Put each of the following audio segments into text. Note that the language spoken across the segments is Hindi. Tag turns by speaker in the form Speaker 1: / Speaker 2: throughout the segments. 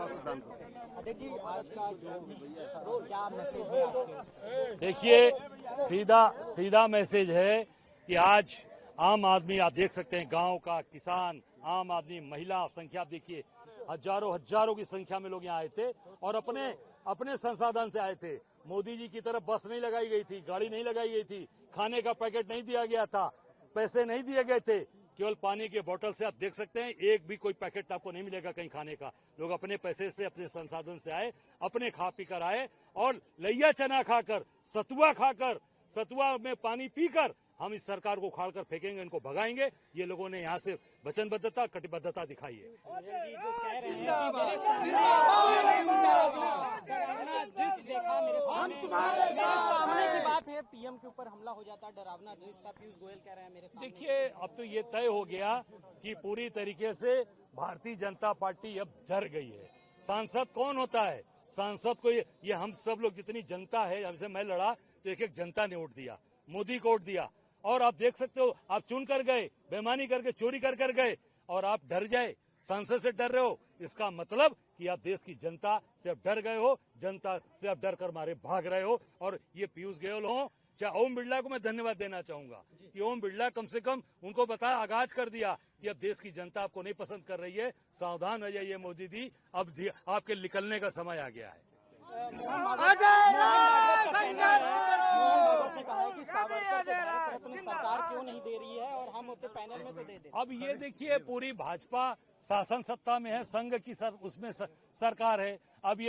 Speaker 1: सिद्धांत।
Speaker 2: जी आज का जो क्या मैसेज है आपके?
Speaker 1: देखिए, सीधा मैसेज है कि आज आम आदमी, आप देख सकते हैं गांव का किसान, आम आदमी, महिला, संख्या आप देखिए, हजारों की संख्या में लोग यहाँ आए थे और अपने संसाधन से आए थे। मोदी जी की तरफ बस नहीं लगाई गई थी, गाड़ी नहीं लगाई गई थी, खाने का पैकेट नहीं दिया गया था, पैसे नहीं दिए गए थे, केवल पानी के बोतल से आप देख सकते हैं एक भी कोई पैकेट आपको नहीं मिलेगा कहीं खाने का। लोग अपने पैसे से, अपने संसाधन से आए, अपने खा पी कर आए और लैया चना खाकर, सतुआ में पानी पीकर हम इस सरकार को उखाड़ कर फेंकेंगे, इनको भगाएंगे। ये लोगों ने यहाँ से वचनबद्धता, कटिबद्धता दिखाई है।
Speaker 2: पीएम के ऊपर हमला हो जाता, डरावना दृश्य था, पीयूष गोयल कह रहे हैं मेरे सामने।
Speaker 1: देखिए, अब तो ये तय हो गया कि पूरी तरीके से भारतीय जनता पार्टी अब डर गई है। सांसद कौन होता है? सांसद को ये हम सब लोग, जितनी जनता है, हमसे मैं लड़ा तो एक जनता ने वोट दिया, मोदी को वोट दिया, और आप देख सकते हो, आप चुन कर गए, बेईमानी करके, चोरी कर गए और आप डर जाए, सांसद से डर रहे हो। इसका मतलब कि आप देश की जनता से अब डर गए हो, जनता से अब डर कर मारे भाग रहे हो। और ये पीयूष गोयल हो, चाहे ओम बिरला को मैं धन्यवाद देना चाहूंगा कि ओम बिरला कम से कम उनको आगाज कर दिया कि अब देश की जनता आपको नहीं पसंद कर रही है, सावधान हो जाइए मोदी जी, अब आपके निकलने का समय आ गया है।
Speaker 2: सरकार क्यों नहीं दे रही है और हम होते पैनल में तो दे दे।
Speaker 1: अब ये देखिए, पूरी भाजपा शासन सत्ता में है, संघ की उसमें सरकार है। अब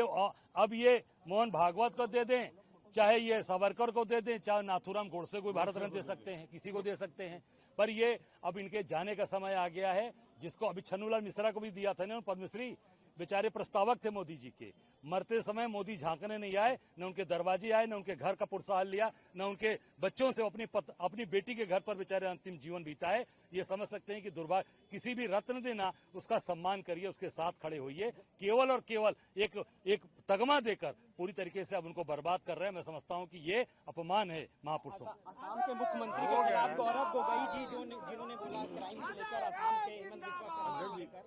Speaker 1: ये मोहन भागवत को दे दें, चाहे ये सावरकर को दे दें, चाहे नाथूराम गोडसे को भारत रत्न दे सकते हैं, किसी को दे सकते हैं, पर ये अब इनके जाने का समय आ गया है। जिसको अभी छन्नूलाल मिश्रा को भी दिया था ना पद्मश्री, बेचारे प्रस्तावक थे मोदी जी के, मरते समय मोदी झांकने नहीं आए, न उनके दरवाजे आए, न उनके घर का पुरसहार लिया, न उनके बच्चों से अपनी बेटी के घर पर बेचारे अंतिम जीवन बीता है। ये समझ सकते हैं कि दुर्भाग्य, किसी भी रत्न देना, उसका सम्मान करिए, उसके साथ खड़े होइए। केवल और केवल एक तगमा देकर पूरी तरीके से अब उनको बर्बाद कर रहे हैं। मैं समझता हूं कि ये अपमान है महापुरुषों।
Speaker 2: असम के मुख्यमंत्री के खिलाफ गौरव गोगोई जी जिन्होंने क्राइम को लेकर असम के हेमंत बिस्वा शर्मा को लेकर,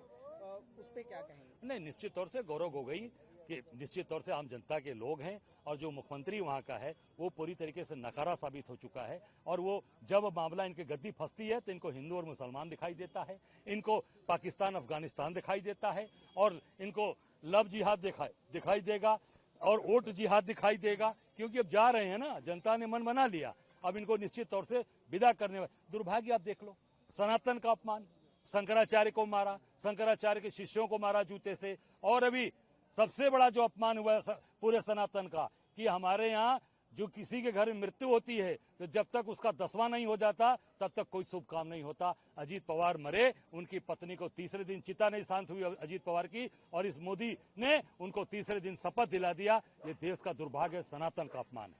Speaker 2: उस पे क्या कहेंगे?
Speaker 1: नहीं, निश्चित तौर से गौरव गोगोई कि निश्चित तौर से आम जनता के लोग हैं, और जो मुख्यमंत्री वहां का है वो पूरी तरीके से नकारा साबित हो चुका है। और वो जब मामला इनके गद्दी फंसती है तो इनको हिंदू और मुसलमान दिखाई देता है, इनको पाकिस्तान अफगानिस्तान दिखाई देता है, और इनको लव जिहाद दिखाई देगा और वोट जिहाद दिखाई देगा। क्योंकि अब जा रहे हैं ना, जनता ने मन बना लिया, अब इनको निश्चित तौर से विदा करने वाले। दुर्भाग्य, आप देख लो, सनातन का अपमान, शंकराचार्य को मारा, शंकराचार्य के शिष्यों को मारा जूते से, और अभी सबसे बड़ा जो अपमान हुआ है पूरे सनातन का, कि हमारे यहाँ जो किसी के घर में मृत्यु होती है तो जब तक उसका 10वां नहीं हो जाता तब तक कोई शुभ काम नहीं होता। अजीत पवार मरे, उनकी पत्नी को तीसरे दिन चिता नहीं शांत हुई अजीत पवार की, और इस मोदी ने उनको तीसरे दिन शपथ दिला दिया। ये देश का दुर्भाग्य, सनातन का अपमान है।